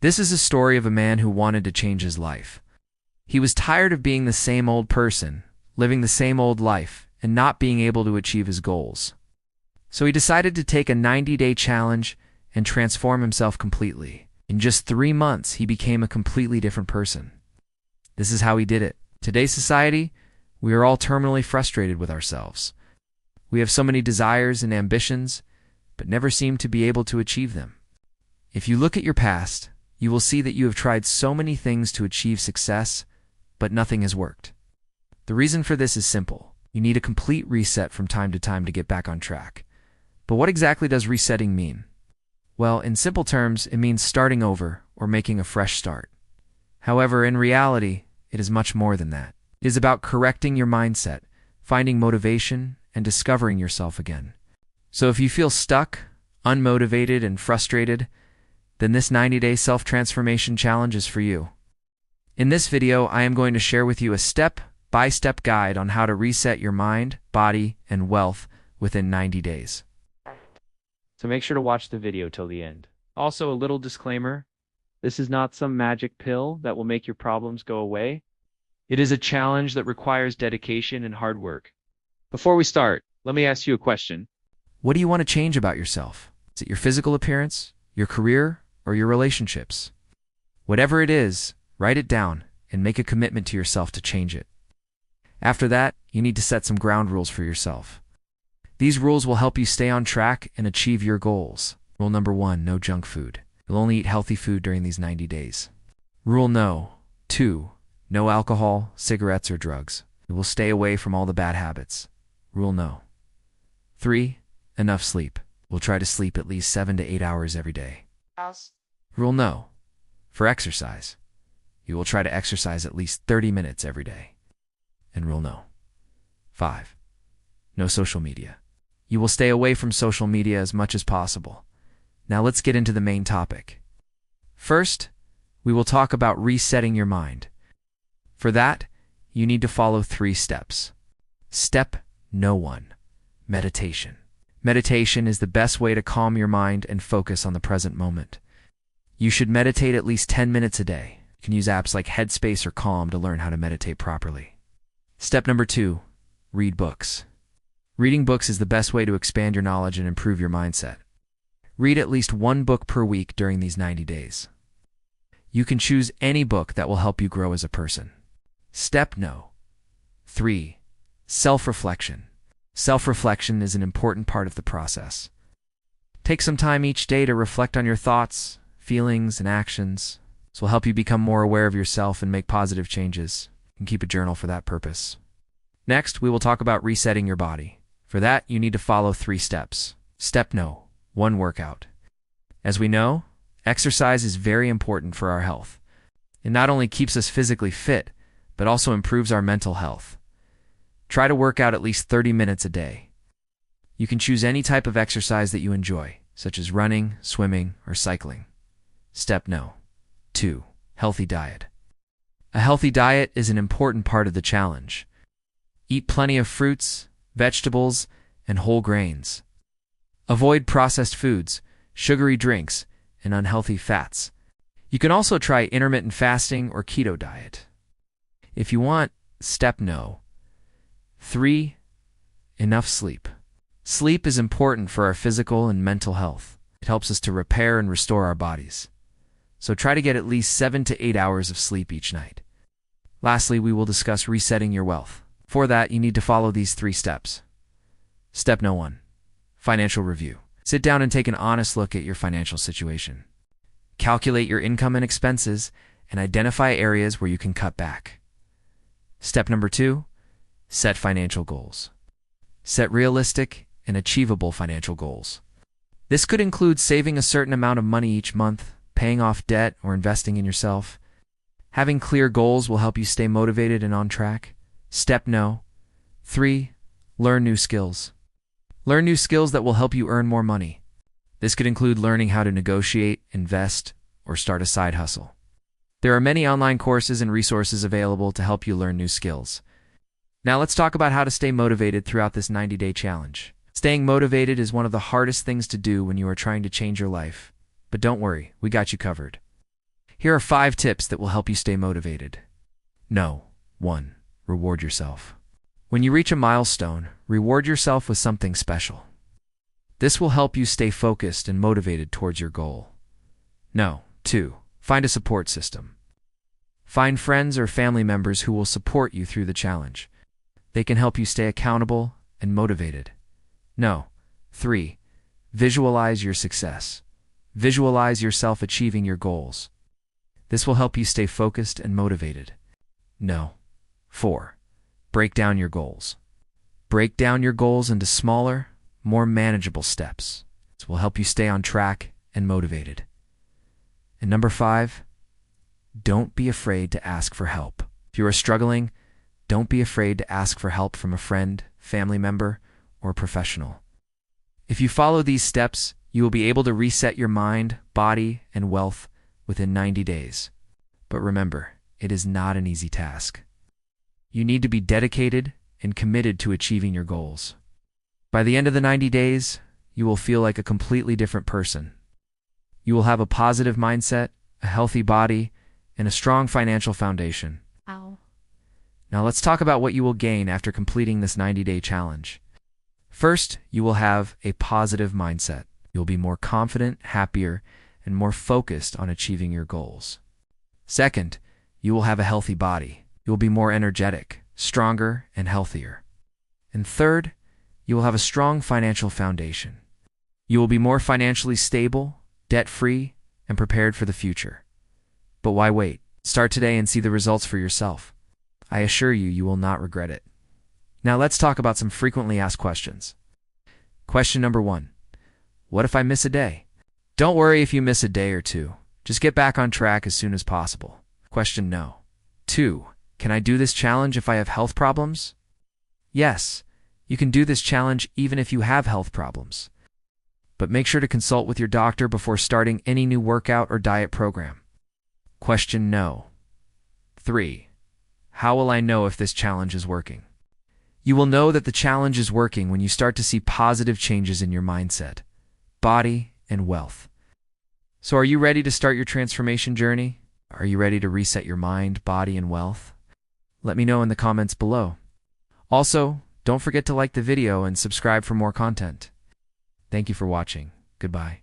This is a story of a man who wanted to change his life. He was tired of being the same old person, living the same old life, and not being able to achieve his goals. So he decided to take a 90-day challenge and transform himself completely. In just 3 months, he became a completely different person. This is how he did it. Today's society, we are all terminally frustrated with ourselves. We have so many desires and ambitions, but never seem to be able to achieve them. If you look at your past, you will see that you have tried so many things to achieve success, but nothing has worked. The reason for this is simple. You need a complete reset from time to time to get back on track. But what exactly does resetting mean? Well, in simple terms, it means starting over or making a fresh start. However, in reality, it is much more than that. It is about correcting your mindset, finding motivation, and discovering yourself again. So if you feel stuck, unmotivated, and frustrated, then this 90-day self-transformation challenge is for you. In this video, I am going to share with you a step-by-step guide on how to reset your mind, body, and wealth within 90 days. So make sure to watch the video till the end. Also, a little disclaimer, this is not some magic pill that will make your problems go away. It is a challenge that requires dedication and hard work. Before we start, let me ask you a question. What do you want to change about yourself? Is it your physical appearance, your career, or your relationships? Whatever it is, write it down and make a commitment to yourself to change it. After that, you need to set some ground rules for yourself. These rules will help you stay on track and achieve your goals. Rule number 1, no junk food. You'll only eat healthy food during these 90 days. Rule 2, no alcohol, cigarettes, or drugs. You will stay away from all the bad habits. Rule 3, enough sleep. We'll try to sleep at least 7 to 8 hours every day. Rule for exercise. You will try to exercise at least 30 minutes every day. And rule 5, no social media. You will stay away from social media as much as possible. Now let's get into the main topic. First, we will talk about resetting your mind. For that, you need to follow 3 steps. Step 1, meditation. Meditation is the best way to calm your mind and focus on the present moment. You should meditate at least 10 minutes a day. You can use apps like Headspace or Calm to learn how to meditate properly. Step 2, read books. Reading books is the best way to expand your knowledge and improve your mindset. Read at least 1 book per week during these 90 days. You can choose any book that will help you grow as a person. Step 3, self-reflection. Self-reflection is an important part of the process. Take some time each day to reflect on your thoughts, feelings, and actions. This will help you become more aware of yourself and make positive changes. You can keep a journal for that purpose. Next, we will talk about resetting your body. For that, you need to follow 3 steps. Step 1, workout. As we know, exercise is very important for our health. It not only keeps us physically fit, but also improves our mental health. Try to work out at least 30 minutes a day. You can choose any type of exercise that you enjoy, such as running, swimming, or cycling. Step 2, healthy diet. A healthy diet is an important part of the challenge. Eat plenty of fruits, vegetables, and whole grains. Avoid processed foods, sugary drinks, and unhealthy fats. You can also try intermittent fasting or keto diet. If you want, step 3, enough sleep. Sleep is important for our physical and mental health. It helps us to repair and restore our bodies. So try to get at least 7 to 8 hours of sleep each night. Lastly, we will discuss resetting your wealth. For that, you need to follow these 3 steps. Step 1, financial review. Sit down and take an honest look at your financial situation. Calculate your income and expenses and identify areas where you can cut back. Step 2, set financial goals. Set realistic and achievable financial goals. This could include saving a certain amount of money each month, paying off debt, or investing in yourself. Having clear goals will help you stay motivated and on track. Step 3, learn new skills. Learn new skills that will help you earn more money. This could include learning how to negotiate, invest, or start a side hustle. There are many online courses and resources available to help you learn new skills. Now let's talk about how to stay motivated throughout this 90-day challenge. Staying motivated is one of the hardest things to do when you are trying to change your life. But don't worry, we got you covered. Here are 5 tips that will help you stay motivated. No. 1. Reward yourself. When you reach a milestone, reward yourself with something special. This will help you stay focused and motivated towards your goal. No. 2. Find a support system. Find friends or family members who will support you through the challenge. They can help you stay accountable and motivated. No. 3. Visualize your success. Visualize yourself achieving your goals. This will help you stay focused and motivated. No. 4. Break down your goals. Break down your goals into smaller, more manageable steps. This will help you stay on track and motivated. And number 5, don't be afraid to ask for help. If you are struggling, don't be afraid to ask for help from a friend, family member, or professional. If you follow these steps, you will be able to reset your mind, body, and wealth within 90 days. But remember, it is not an easy task. You need to be dedicated and committed to achieving your goals. By the end of the 90 days, you will feel like a completely different person. You will have a positive mindset, a healthy body, and a strong financial foundation. Ow. Now let's talk about what you will gain after completing this 90-day challenge. First, you will have a positive mindset. You'll be more confident, happier, and more focused on achieving your goals. Second, you will have a healthy body. You will be more energetic, stronger, and healthier. And third, you will have a strong financial foundation. You will be more financially stable, debt-free, and prepared for the future. But why wait? Start today and see the results for yourself. I assure you, you will not regret it. Now let's talk about some frequently asked questions. Question number 1. What if I miss a day? Don't worry if you miss a day or two. Just get back on track as soon as possible. Question no. 2. Can I do this challenge if I have health problems? Yes, you can do this challenge even if you have health problems. But make sure to consult with your doctor before starting any new workout or diet program. Question no. 3. How will I know if this challenge is working? You will know that the challenge is working when you start to see positive changes in your mindset, body, and wealth. So are you ready to start your transformation journey? Are you ready to reset your mind, body, and wealth? Let me know in the comments below. Also, don't forget to like the video and subscribe for more content. Thank you for watching. Goodbye.